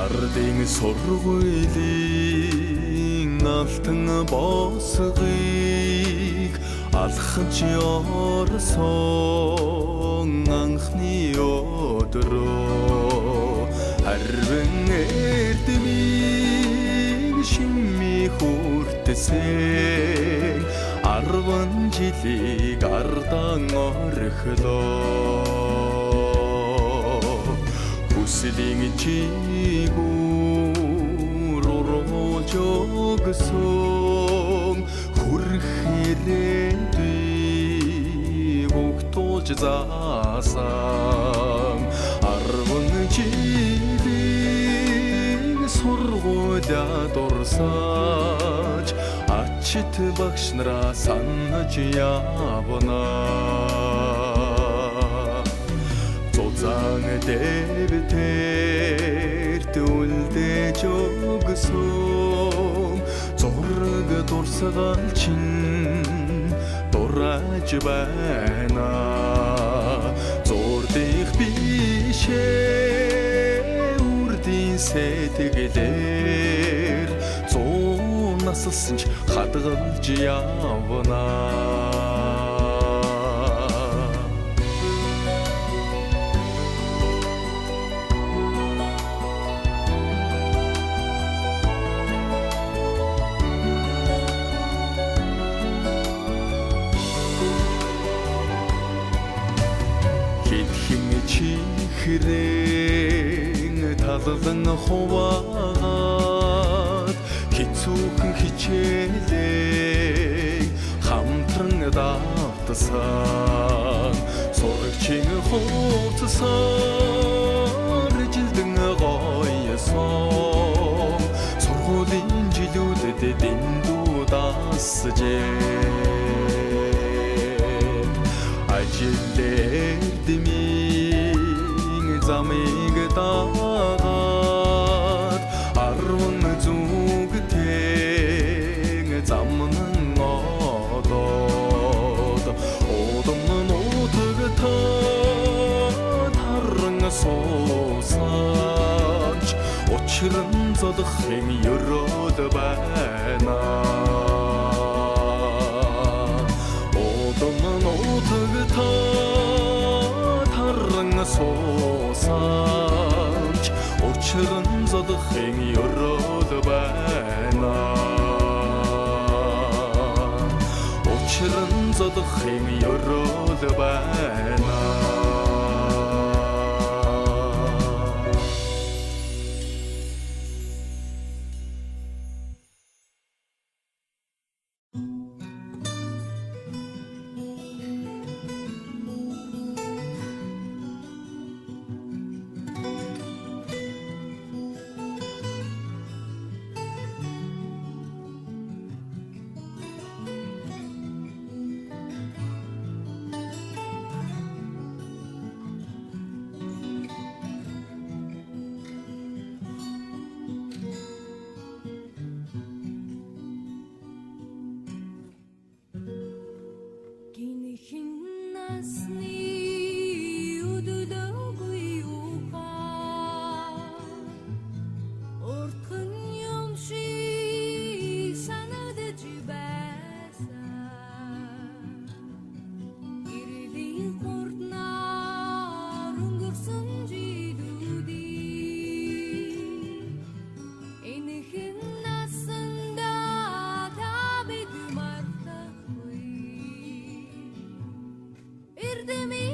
Ардын сургуулийн алтан босгыг алхаж орсон анхны өдрөө харвин эрдмийн шимми хүртсэн 10 жилийг ардан орхилоо хүслийн чигүүр ургуулж өгсөн хүрхээрээ өгтүүлж заасан 10 жилийн сургуулиа дурсаж ачит багш нараа санаж явна зузаан дэвтэрт үлдээж өгсөн зураг дурсгал чин дураж байна зурдих бишээ үрдийн сэтгэлээр зуун насалсан ч хадгалж явна чихрэн талан хуваад хицүүхэн хичээлээ хамтран давтсан сурагчийн хувцсаар жилдэн гоёсон сургуулийн жилүүдэд дэндүү дасжээ ажил эрдмийн замыг дагаад 10 зүгтэн замнан одоод удам нутагтаа таран суусаач учран зодохын ерөөд байна удам нутагтаа таран суусаач учран зодохын ерөөд байна учран зодохын ерөөд байна Erdemi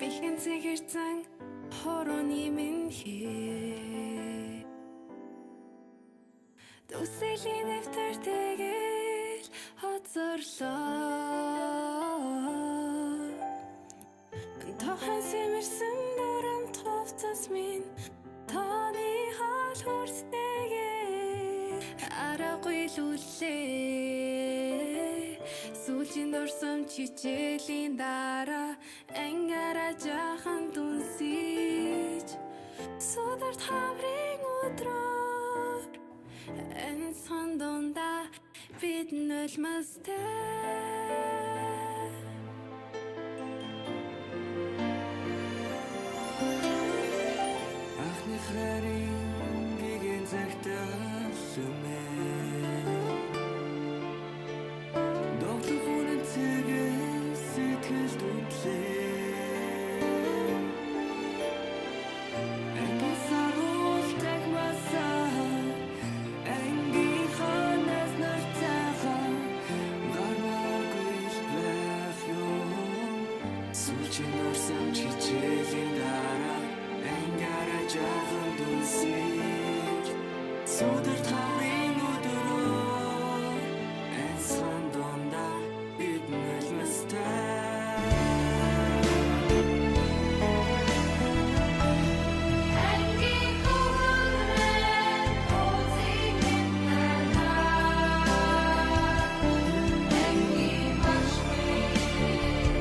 Бэхэн зэгэрцэн хорооны минь хээ Төсөлийн дэвтэртэйгэл хоцорлоо Тохан сэмэрсэн дөрөм товцос минь Таны хаал хүрстэйгээ Арахгүй лүлээ Сүүлийн дурсам чичээлийн дараа Ангара жахан дүнсэж Сударт хаврын өдрөөр Энэ сондонда бид нулмастай Ахны харин гэгэн цагтаа сүмээ Доглох үнэн цэгээс сэтгэл дүнлээ Сударт хаврын өдрөөр энэ сондонда бид нулмастай Ангийн хөрөн хозиг Ангийн машмын Ангийн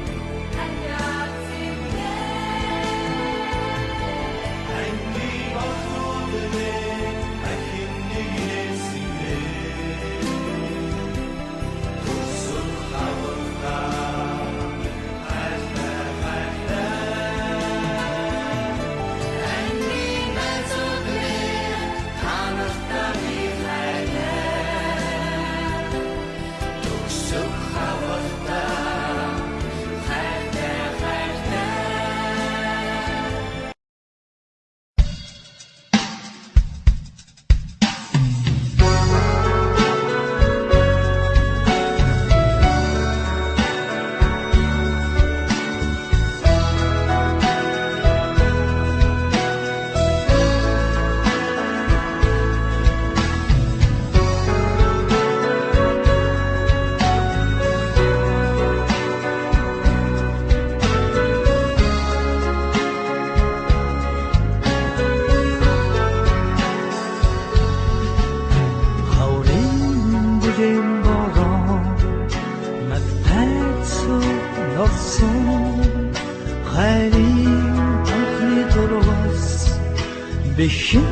Бэхэн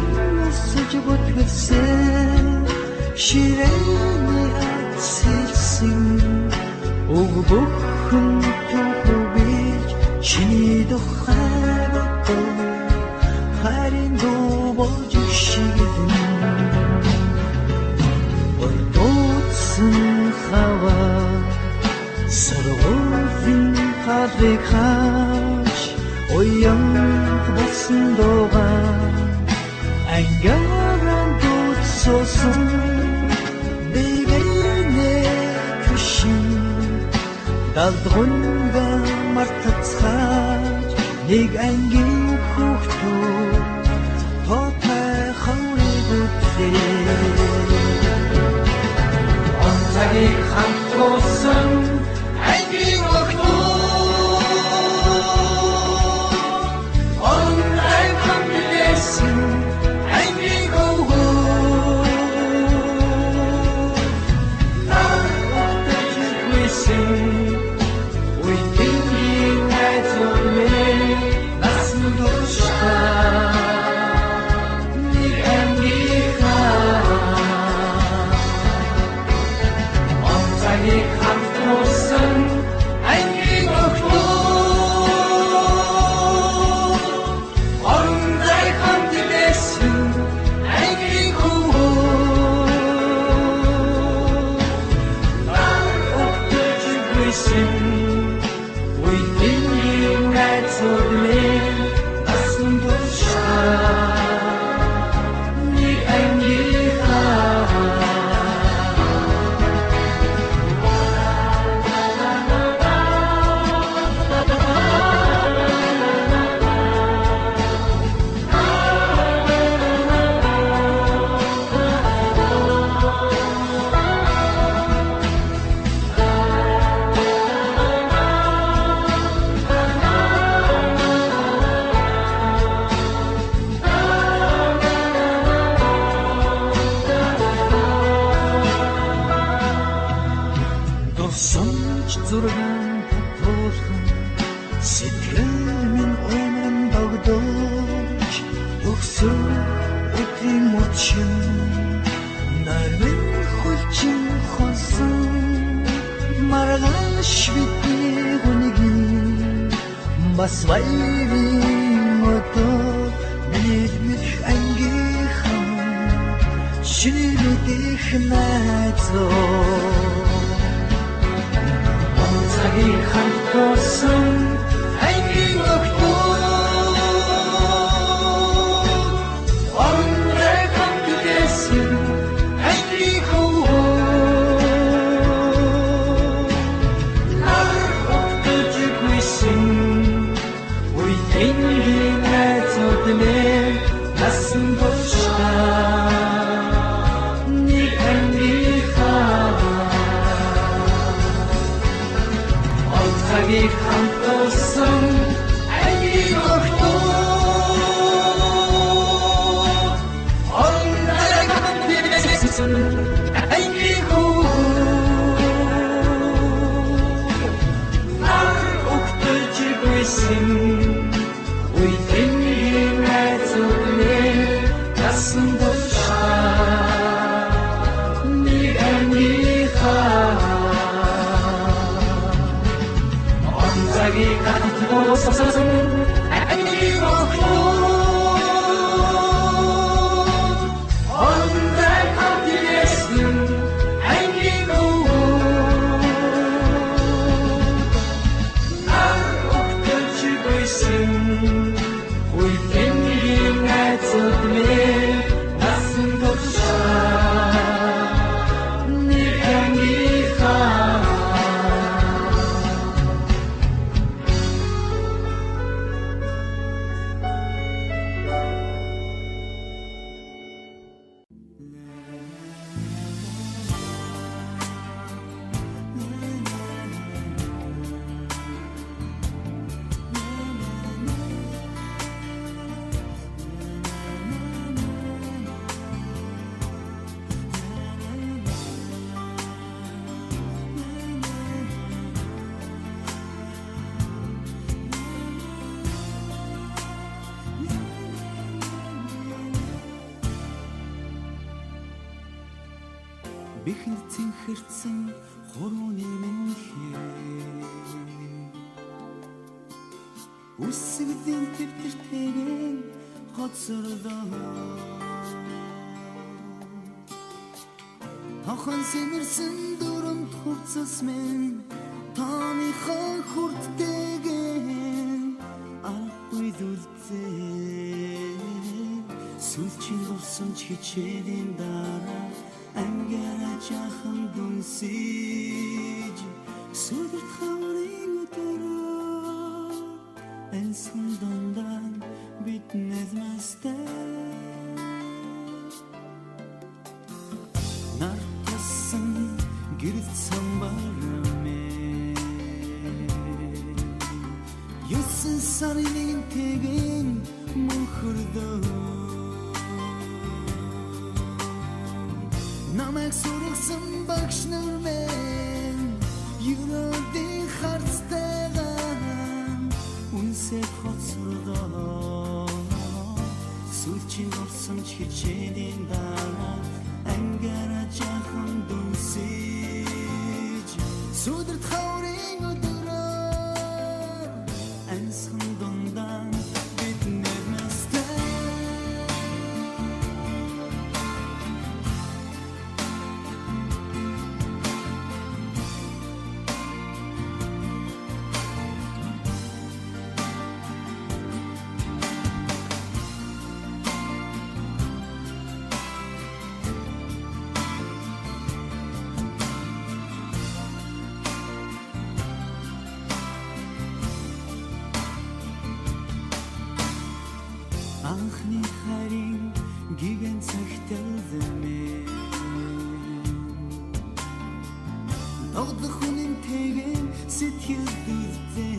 өсөж бүтгэлсэн ширээний сэлсэн өгбөхөн түүхүүж чиний тухай бодов харин дууж шигдэн ордоцсон хава сарвын хавыг хаач оян болсон дога ангааран дутсосон бэгэнэ түшин далдрунга мартацхаач нэг ангийн хүүхдүүд тотай хаврыг үтлээ онцагийг хамтуулсан ангийн хүүхдүүд онцай хамтуулсан ангийн хүүхдүүд таавал үсэн үеийн найзууны насан туршаа нэг ангийнхаа онцагийг хамтуулсан ангийн хүүхдүүд онцай хамтуулсан ангийн хүүхдүүд таавал үсэн үеийн найзууны насан туршаа нэг ангийнхаа Дурсамж зургаан татуулхан сэтгэл минь өмнө догдож өгсөн өдрийн мөчн нарвин хүлчин хонсон маргааш бидний хүнгийн бас вайвин өдөө мэлмэл ангийнхан шинэ мэдэх найзуу онцагийг хамтуулсан ангийн хүүхдүүд онцай хамтуулсан ангийн хүүхдүүд нар өгдөж гүйсэн үеийн найзуудны насан туршаа нэг ангийнхаа онцагийг хамтуулсан ангийн хүүхдүүд онцай хамтуулсан ангийн хүүхдүүд нар өгдөж гүйсэн үеийн найзуудны насан туршаа нэг ангийнхаа онцагийг хамтуулсан ангийн хүүхдүүд онцай хамтуулсан ангийн хүүхдүүд нар өгдөж гүйсэн үеийн найзуудны насан туршаа нэг ангийнхаа бэхэнд цэнхэрсэн хурууны минхээ үсгдийн төвтөртэйгэн хоцордоо тохон сэмэрсэн дүрмд хувцас минь тооныхон хүрттэйгэн албай дүлцээ сүлчийн болсон ч хичээлийн дараа ангара жахан дүнсэж сүдэрт хаврын өдөрөө энсэн дондан бид нэзмэстэй нартасан гэрэлт самбармэ юусэн сарын тэгэн мөнхөрдөө намайг сургасан багш нар минь юродын харцтайгаа үнсээ хоцордоо сүлчийн орсон ч хичээлийн дараа ангара жахан дүнсэж сүдэрт хаврын өдөрөө ансан дондан бид нэрмэстэй анхны харин гигэн цагтэлзэмэ догдох үнэн тэгэн сэтгэл дүрзээ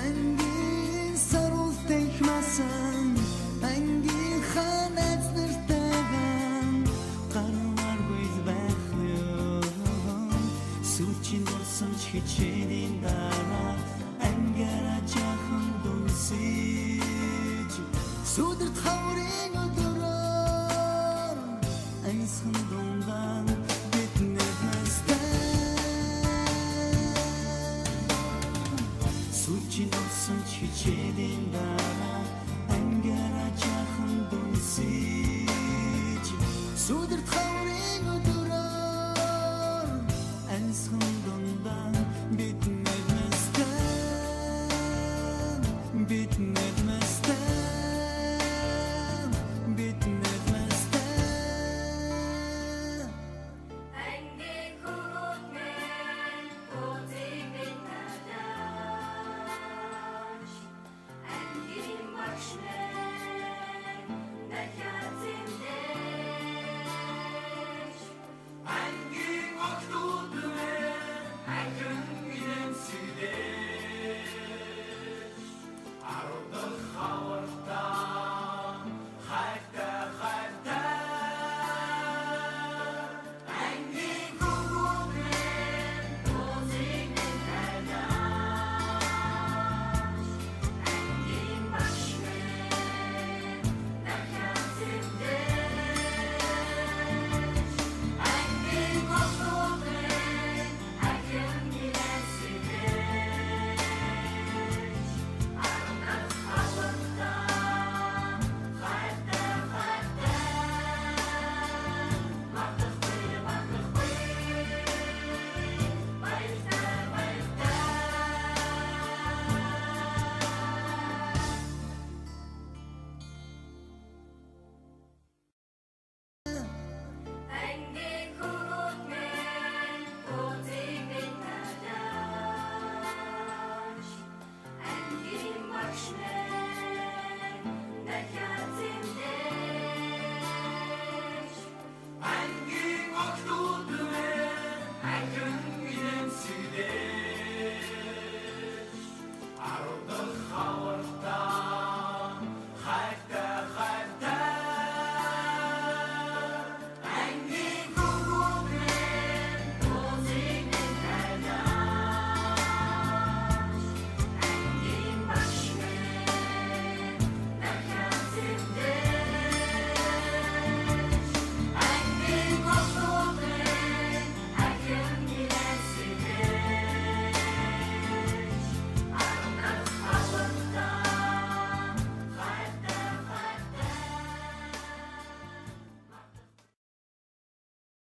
ангийн саруултай хмасан ангийн ханаас нэртэйгэн гармааргүй байх ёо сүлчийн орсон ч хичээлийн дараа ангара жахан дүнсэж сүдэр